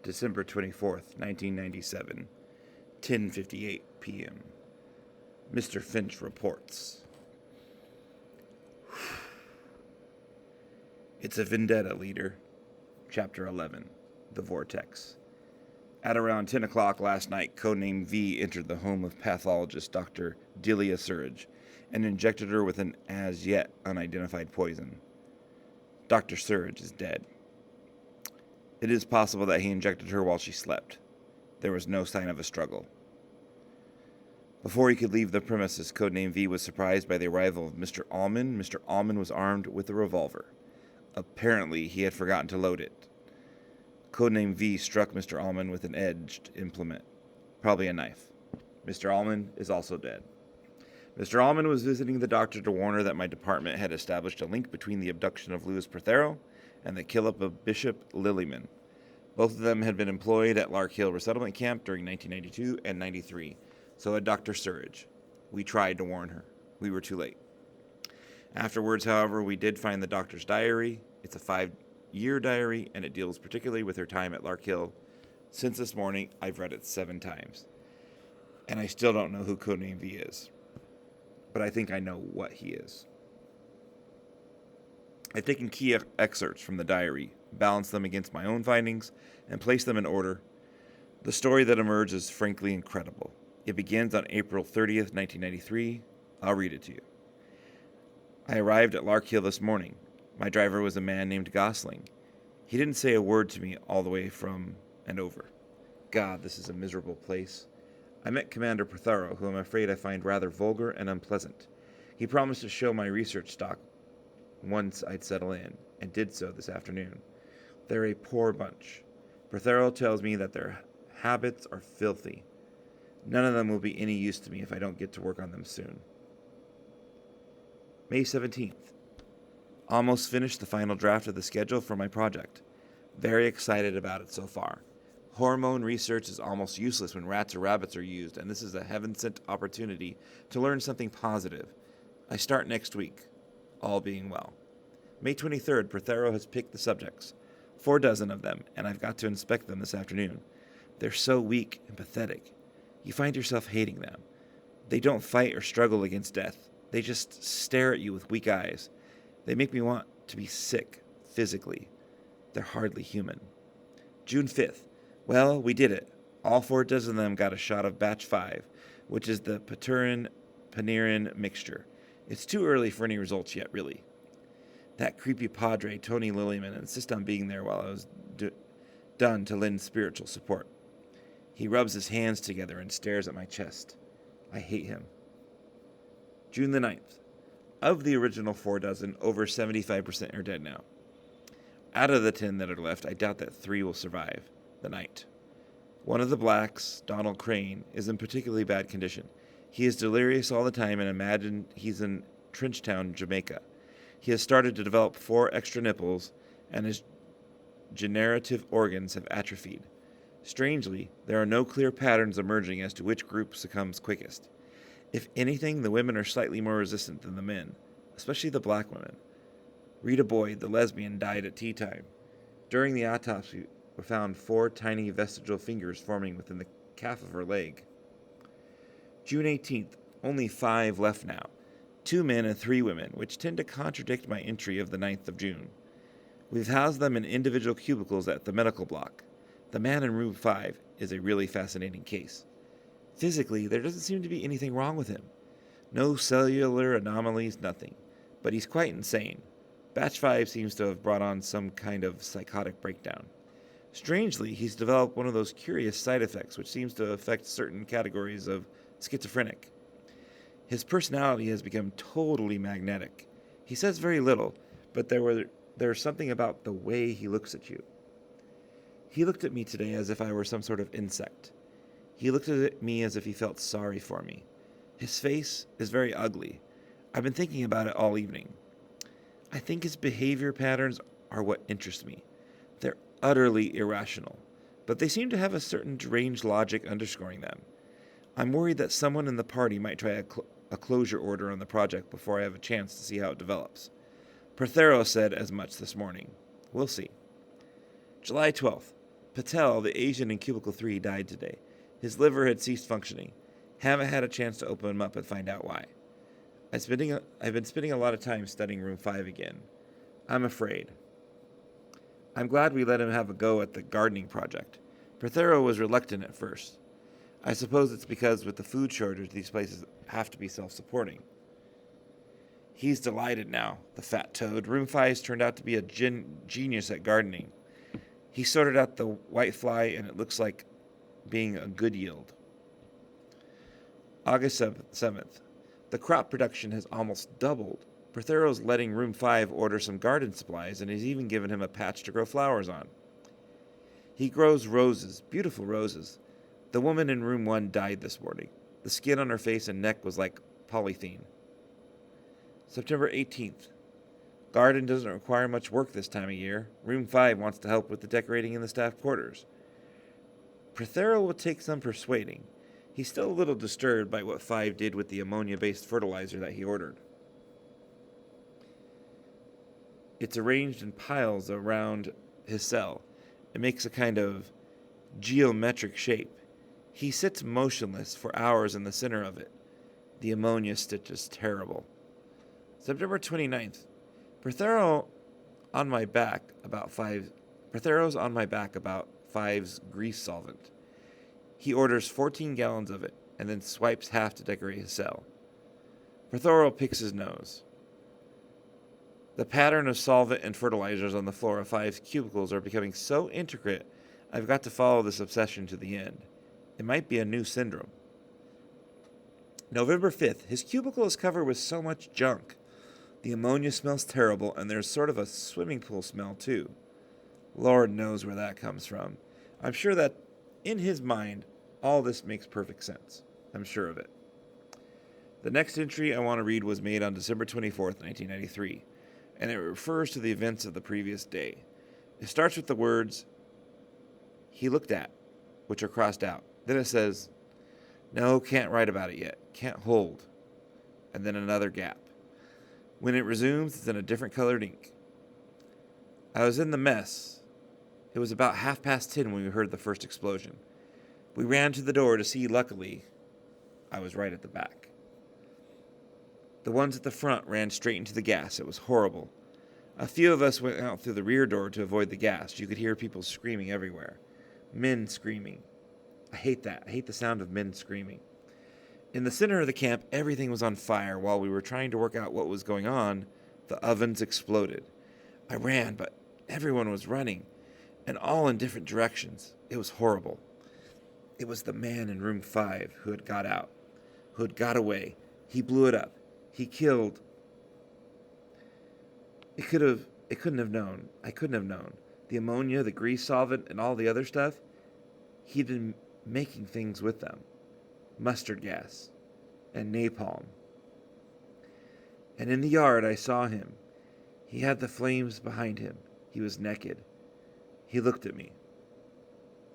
December 24th, 1997, 10:58 p.m. Mr. Finch reports. It's a Vendetta, leader. Chapter 11, The Vortex. At around 10 o'clock last night, codename V entered the home of pathologist Dr. Delia and injected her with an as-yet unidentified poison. Dr. Surridge is dead. It is possible that he injected her while she slept. There was no sign of a struggle. Before he could leave the premises, codename V was surprised by the arrival of Mr. Allman. Mr. Allman was armed with a revolver. Apparently, he had forgotten to load it. Codename V struck Mr. Allman with an edged implement, probably a knife. Mr. Allman is also dead. Mr. Allman was visiting the doctor to warn her that my department had established a link between the abduction of Louis Prothero and the kill-up of Bishop Lillyman. Both of them had been employed at Larkhill Resettlement Camp during 1992 and 93, so had Dr. Surridge. We tried to warn her. We were too late. Afterwards, however, we did find the doctor's diary. It's a 5-year diary, and it deals particularly with her time at Larkhill. Since this morning, I've read it 7 times. And I still don't know who codename V is. But I think I know what he is. I've taken key excerpts from the diary, balanced them against my own findings, and placed them in order. The story that emerged is frankly incredible. It begins on April 30th, 1993. I'll read it to you. I arrived at Larkhill this morning. My driver was a man named Gosling. He didn't say a word to me all the way from and over. God, this is a miserable place. I met Commander Prothero, who I'm afraid I find rather vulgar and unpleasant. He promised to show my research stock once I'd settle in, and did so this afternoon. They're a poor bunch. Prothero tells me that their habits are filthy. None of them will be any use to me if I don't get to work on them soon. May 17th. Almost finished the final draft of the schedule for my project. Very excited about it so far. Hormone research is almost useless when rats or rabbits are used, and this is a heaven-sent opportunity to learn something positive. I start next week, all being well. May 23rd, Prothero has picked the subjects. 4 dozen of them, and I've got to inspect them this afternoon. They're so weak and pathetic. You find yourself hating them. They don't fight or struggle against death. They just stare at you with weak eyes. They make me want to be sick, physically. They're hardly human. June 5th. Well, we did it. All 4 dozen of them got a shot of batch 5, which is the Panarin mixture. It's too early for any results yet, really. That creepy padre, Tony Lillyman, insists on being there while I was done to lend spiritual support. He rubs his hands together and stares at my chest. I hate him. June the 9th. Of the original 4 dozen, over 75% are dead now. Out of the 10 that are left, I doubt that 3 will survive the night. One of the blacks, Donald Crane, is in particularly bad condition. He is delirious all the time and imagine he's in Trenchtown, Jamaica. He has started to develop 4 extra nipples, and his generative organs have atrophied. Strangely, there are no clear patterns emerging as to which group succumbs quickest. If anything, the women are slightly more resistant than the men, especially the black women. Rita Boyd, the lesbian, died at tea time. During the autopsy, were found 4 tiny vestigial fingers forming within the calf of her leg. June 18th, only 5 left now. 2 men and 3 women, which tend to contradict my entry of the 9th of June. We've housed them in individual cubicles at the medical block. The man in room 5 is a really fascinating case. Physically, there doesn't seem to be anything wrong with him. No cellular anomalies, nothing. But he's quite insane. Batch 5 seems to have brought on some kind of psychotic breakdown. Strangely, he's developed one of those curious side effects which seems to affect certain categories of schizophrenic. His personality has become totally magnetic. He says very little, but there's something about the way he looks at you. He looked at me today as if I were some sort of insect. He looked at me as if he felt sorry for me. His face is very ugly. I've been thinking about it all evening. I think his behavior patterns are what interest me. They're utterly irrational, but they seem to have a certain deranged logic underscoring them. I'm worried that someone in the party might try a closure order on the project before I have a chance to see how it develops. Prothero said as much this morning. We'll see. July 12th. Patel, the Asian in Cubicle 3, died today. His liver had ceased functioning. Haven't had a chance to open him up and find out why. I've been spending a lot of time studying room 5 again. I'm afraid. I'm glad we let him have a go at the gardening project. Prothero was reluctant at first. I suppose it's because with the food shortage, these places have to be self-supporting. He's delighted now, the fat toad. Room 5's turned out to be a genius at gardening. He sorted out the whitefly, and it looks like being a good yield. August 7th. The crop production has almost doubled. Prothero's letting Room 5 order some garden supplies, and he's even given him a patch to grow flowers on. He grows roses, beautiful roses. The woman in Room 1 died this morning. The skin on her face and neck was like polythene. September 18th. Garden doesn't require much work this time of year. Room 5 wants to help with the decorating in the staff quarters. Prothero will take some persuading. He's still a little disturbed by what 5 did with the ammonia-based fertilizer that he ordered. It's arranged in piles around his cell. It makes a kind of geometric shape. He sits motionless for hours in the center of it. The ammonia stitch is terrible. September 29th. Prothero's on my back about 5's grease solvent. He orders 14 gallons of it and then swipes half to decorate his cell. Prothero picks his nose. The pattern of solvent and fertilizers on the floor of 5's cubicles are becoming so intricate, I've got to follow this obsession to the end. It might be a new syndrome. November 5th. His cubicle is covered with so much junk. The ammonia smells terrible, and there's sort of a swimming pool smell, too. Lord knows where that comes from. I'm sure that, in his mind, all this makes perfect sense. I'm sure of it. The next entry I want to read was made on December 24th, 1993, and it refers to the events of the previous day. It starts with the words, "he looked at," which are crossed out. Then it says, "no, can't write about it yet, can't hold," and then another gap. When it resumes, it's in a different colored ink. I was in the mess. It was about 10:30 when we heard the first explosion. We ran to the door to see, luckily, I was right at the back. The ones at the front ran straight into the gas. It was horrible. A few of us went out through the rear door to avoid the gas. You could hear people screaming everywhere. Men screaming. I hate that. I hate the sound of men screaming. In the center of the camp, everything was on fire. While we were trying to work out what was going on, the ovens exploded. I ran, but everyone was running, and all in different directions. It was horrible. It was the man in room 5 who had got out, who had got away. He blew it up. He killed. I couldn't have known. The ammonia, the grease solvent, and all the other stuff, he'd been making things with them. Mustard gas and napalm. And in the yard I saw him. He had the flames behind him. He was naked. He looked at me.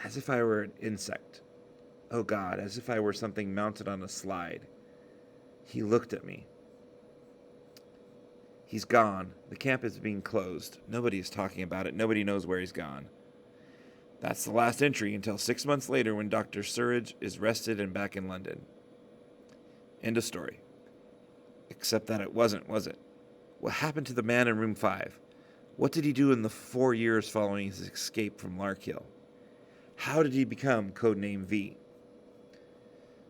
As if I were an insect. Oh God, as if I were something mounted on a slide. He looked at me. He's gone. The camp is being closed. Nobody is talking about it. Nobody knows where he's gone. That's the last entry until 6 months later when Dr. Surridge is rested and back in London. End of story. Except that it wasn't, was it? What happened to the man in room 5? What did he do in the 4 years following his escape from Larkhill? How did he become codename V?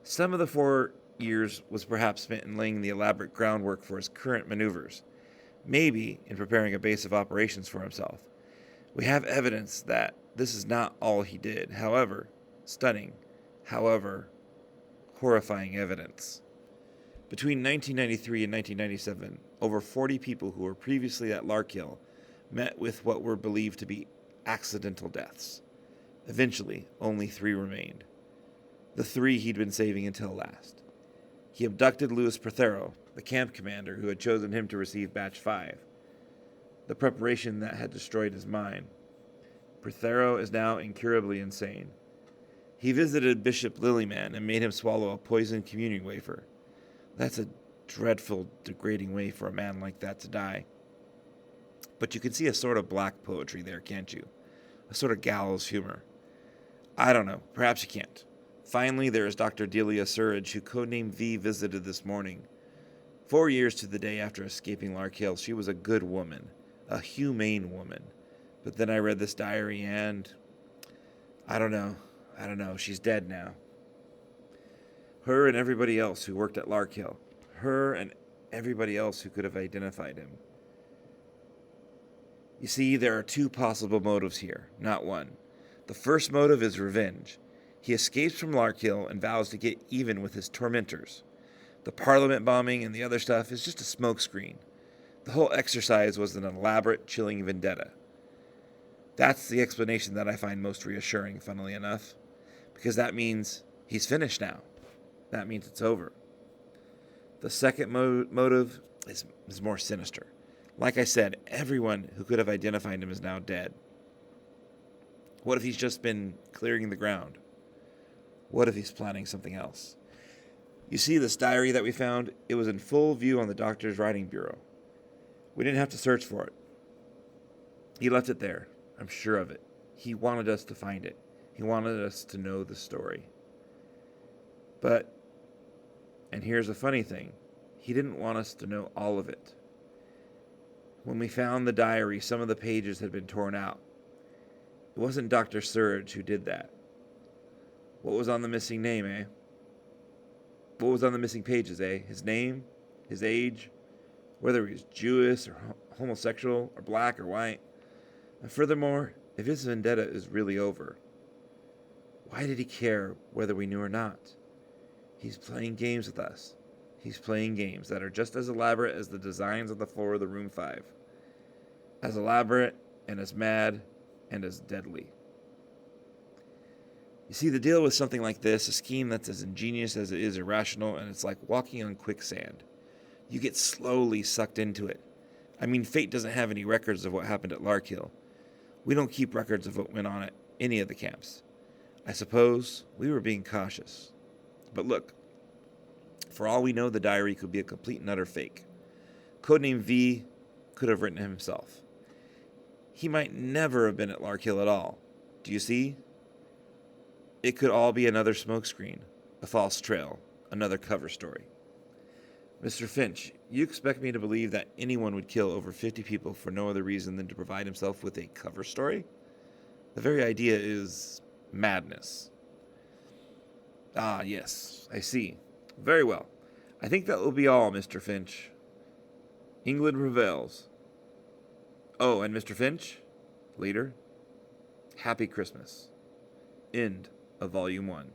Some of the 4 years was perhaps spent in laying the elaborate groundwork for his current maneuvers, maybe in preparing a base of operations for himself. We have evidence that this is not all he did, however stunning, however horrifying evidence. Between 1993 and 1997, over 40 people who were previously at Larkhill met with what were believed to be accidental deaths. Eventually, only 3 remained. The 3 he'd been saving until last. He abducted Louis Prothero, the camp commander who had chosen him to receive Batch 5, the preparation that had destroyed his mind. Prothero is now incurably insane. He visited Bishop Lilyman and made him swallow a poisoned communion wafer. That's a dreadful, degrading way for a man like that to die. But you can see a sort of black poetry there, can't you? A sort of gallows humor. I don't know. Perhaps you can't. Finally, there is Dr. Delia Surridge, who codenamed V visited this morning. 4 years to the day after escaping Larkhill, she was a good woman, a humane woman. But then I read this diary and... I don't know. She's dead now. Her and everybody else who worked at Larkhill. Her and everybody else who could have identified him. You see, there are two possible motives here, not one. The first motive is revenge. He escapes from Larkhill and vows to get even with his tormentors. The Parliament bombing and the other stuff is just a smokescreen. The whole exercise was an elaborate, chilling vendetta. That's the explanation that I find most reassuring, funnily enough, because that means he's finished now. That means it's over. The second motive is more sinister. Like I said, everyone who could have identified him is now dead. What if he's just been clearing the ground? What if he's planning something else? You see this diary that we found? It was in full view on the doctor's writing bureau. We didn't have to search for it. He left it there. I'm sure of it. He wanted us to find it. He wanted us to know the story. But, and here's a funny thing, he didn't want us to know all of it. When we found the diary, some of the pages had been torn out. It wasn't Dr. Surridge who did that. What was on the missing name, eh? What was on the missing pages, eh? His name? His age? Whether he was Jewish or homosexual or black or white? And furthermore, if his vendetta is really over, why did he care whether we knew or not? He's playing games with us. He's playing games that are just as elaborate as the designs on the floor of the room 5. As elaborate and as mad and as deadly. You see, the deal with something like this, a scheme that's as ingenious as it is irrational, and it's like walking on quicksand. You get slowly sucked into it. I mean, fate doesn't have any records of what happened at Larkhill. We don't keep records of what went on at any of the camps. I suppose we were being cautious. But look, for all we know, the diary could be a complete and utter fake. Codename V could have written it himself. He might never have been at Larkhill at all. Do you see? It could all be another smokescreen, a false trail, another cover story. Mr. Finch, you expect me to believe that anyone would kill over 50 people for no other reason than to provide himself with a cover story? The very idea is madness. Ah, yes, I see. Very well. I think that will be all, Mr. Finch. England prevails. Oh, and Mr. Finch, later, Happy Christmas. End of Volume 1.